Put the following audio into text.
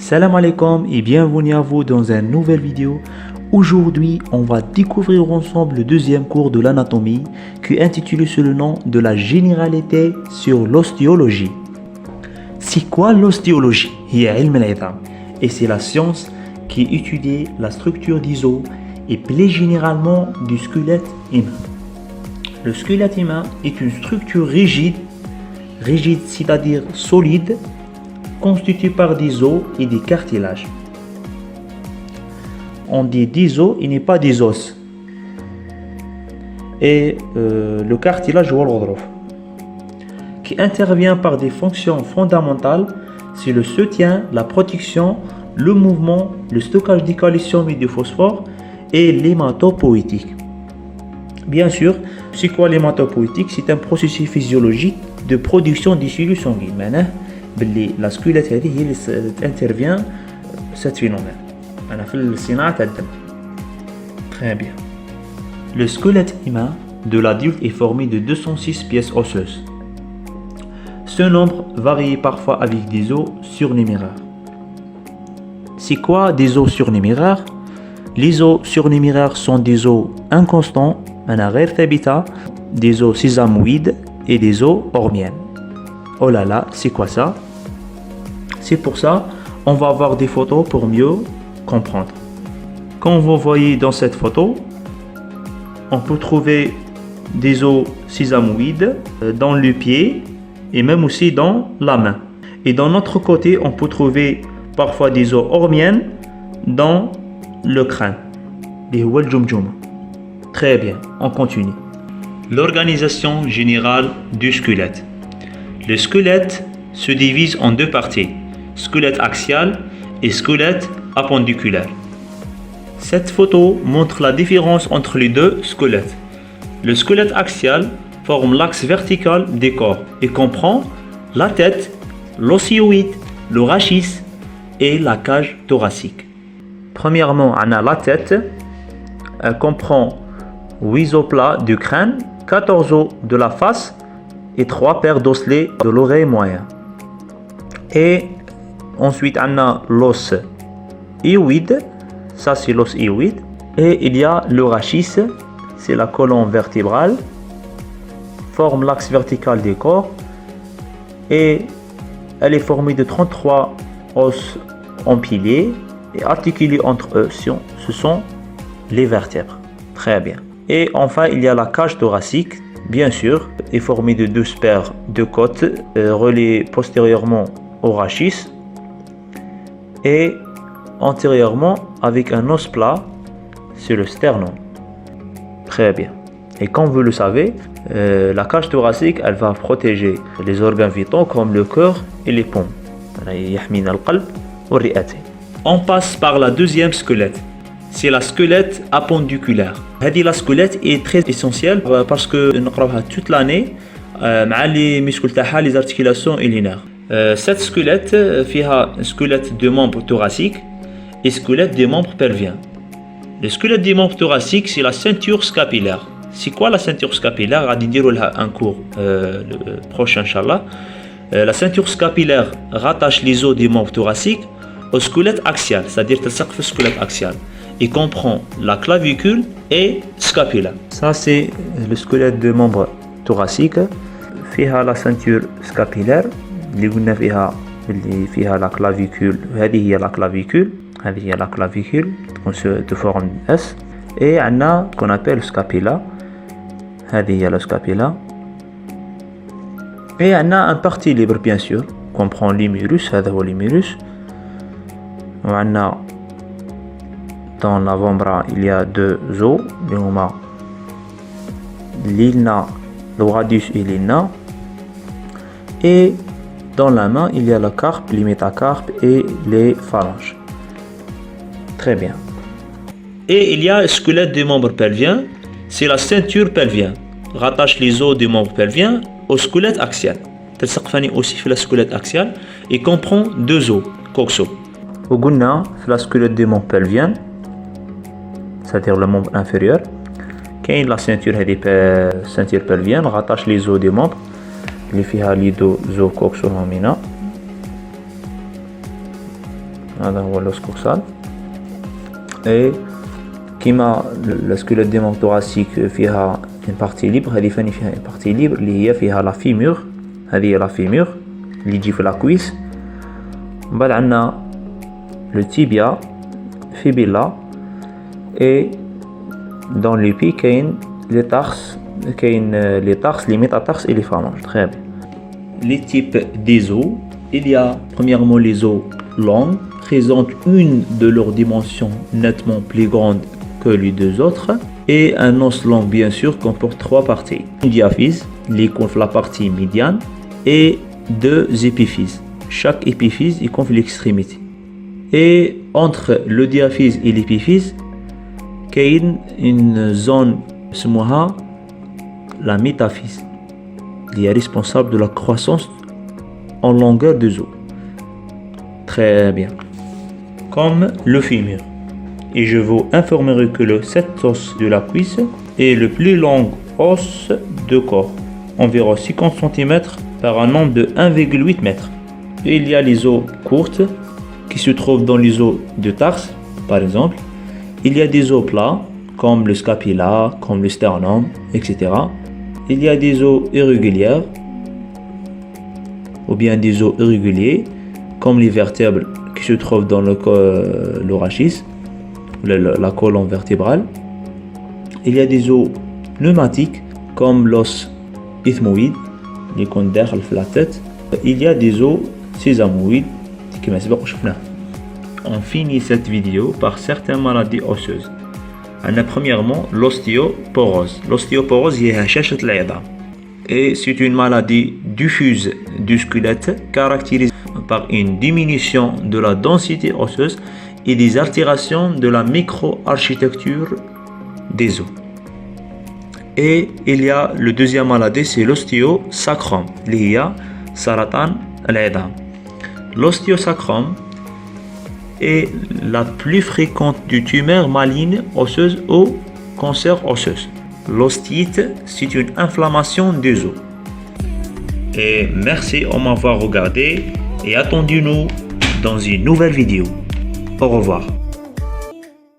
Salam alaikum et bienvenue à vous dans une nouvelle vidéo. Aujourd'hui, on va découvrir ensemble le deuxième cours de l'anatomie qui est intitulé sous le nom de la généralité sur l'ostéologie. C'est quoi l'ostéologie? Et c'est la science qui étudie la structure des os et plus généralement du squelette humain. Le squelette humain est une structure rigide c'est-à-dire solide, constituée par des os et des cartilages. On dit des os, il n'est pas des os. Et le cartilage ou l'odrof, qui intervient par des fonctions fondamentales, c'est le soutien, la protection, le mouvement, le stockage du calcium et du phosphore et l'hématopoïétique. Bien sûr, c'est quoi l'hématopoïétique? C'est un processus physiologique de production des cellules sanguines. La squelette intervient ce phénomène. Très bien. Le squelette humain de l'adulte est formé de 206 pièces osseuses. Ce nombre varie parfois avec des os surnuméraires. C'est quoi des os surnuméraires? Les os surnuméraires sont des os inconstants, des os sésamoïdes et des os hormiennes. Oh là là, c'est quoi ça? C'est pour ça, on va voir des photos pour mieux comprendre. Quand vous voyez dans cette photo, on peut trouver des os sésamoïdes dans le pied et même aussi dans la main. Et dans l'autre côté, on peut trouver parfois des os hormiennes dans le crâne. Très bien, on continue. L'organisation générale du squelette. Le squelette se divise en deux parties, squelette axial et squelette appendiculaire. Cette photo montre la différence entre les deux squelettes. Le squelette axial forme l'axe vertical des corps et comprend la tête, l'osioïde, le rachis et la cage thoracique. Premièrement, on a la tête. Elle comprend 8 os plats du crâne, 14 os de la face et 3 paires d'osselets de l'oreille moyen. Et ensuite, on a l'os hyoïde, ça c'est l'os hyoïde. Et il y a le rachis, c'est la colonne vertébrale, forme l'axe vertical des corps et elle est formée de 33 os empilés et articulés entre eux, ce sont les vertèbres. Très bien. Et enfin, il y a la cage thoracique, bien sûr, est formée de 12 paires de côtes reliées postérieurement au rachis et antérieurement avec un os plat, c'est le sternum. Très bien. Et comme vous le savez, la cage thoracique, elle va protéger les organes vitaux comme le cœur et les poumons. On passe par la deuxième squelette. C'est la squelette appendiculaire. La squelette est très essentielle parce que nous نقراوها toute l'année مع les muscles تاعها, les articulations et les nerfs. Cette squelette فيها squelette de membres thoraciques et squelette des membres pelviens. Le squelette des membres thoraciques, c'est la ceinture scapulière. C'est quoi la ceinture scapulière? غادي نديروا لها un cours prochain inchallah. La ceinture scapulaire rattache les os des membres thoraciques au squelette axial, c'est-à-dire le squelette axial, et comprend la clavicule et scapula. Ça c'est le squelette de membre thoracique. فيها la ceinture scapulaire اللي قلنا فيها la clavicule. هذه هي la clavicule de forme S. Et on a qu'on appelle scapula. هذه هي la scapula. Et on a un partie libre bien sûr, comprend l'humérus. هذا هو l'humérus. On a dans l'avant-bras, il y a deux os, l'ulna, le radius et l'ulna. Et dans la main, il y a le carpe, les métacarpes et les phalanges. Très bien. Et il y a le squelette des membres pelviens, c'est la ceinture pelvienne. Rattache les os des membres pelviens au squelette axial. تلصق aussi في la squelette axial et comprend deux os coxaux. وقلنا في la squelette des membres pelviens, c'est-à-dire le membre inférieur, كاين la ceinture ceinture pelvienne rattache les os des membres اللي فيها لي دو زو كوكسو هنا هذا هو l'os coxal. Et كيما السكولات ديمون thoracique فيها une partie libre, هذه فاني فيها une partie libre اللي هي فيها لا فيمور. هذه هي لا فيمور اللي تجي في لا كويس. من بعد عندنا لو تيبيا فيبيلا. et dans le pied كاين les tarses, les tarses, les métatarses et les phalanges. Très bien. Les types des os. Il y a premièrement les os longs, présentent une de leurs dimensions nettement plus grande que les deux autres. Et un os long, bien sûr, comporte trois parties. Une diaphyse, qui couvre la partie médiane, et deux épiphyses. Chaque épiphyse, il couvre l'extrémité. Et entre le diaphyse et l'épiphyse, il y a une zone اسمها la métaphyse, qui est responsable de la croissance en longueur des os. Très bien. Comme le fémur. Et je vous informerai que cet os de la cuisse est le plus long os de corps, environ 50 cm par un nombre de 1,8 m. Et il y a les os courtes qui se trouvent dans les os de tarse, par exemple. Il y a des os plats, comme le scapula, comme le sternum, etc. Il y a des os irréguliers, ou bien des os irréguliers, comme les vertèbres qui se trouvent dans le rachis, la colonne vertébrale. Il y a des os pneumatiques, comme l'os ethmoïde, les condères la tête. Il y a des os sésamoïdes, qui m'a On finit cette vidéo par certaines maladies osseuses. Premièrement, l'ostéoporose. L'ostéoporose est هشاشة العظام. Et c'est une maladie diffuse du squelette caractérisée par une diminution de la densité osseuse et des altérations de la micro-architecture des os. Et il y a le deuxième maladie, c'est l'ostéosacrum, اللي هي سرطان العظام. L'ostéosacrum est la plus fréquente du tumeur maligne osseuse ou cancer osseuse. L'ostite, c'est une inflammation des os. Et merci de m'avoir regardé et attendez-nous dans une nouvelle vidéo. Au revoir.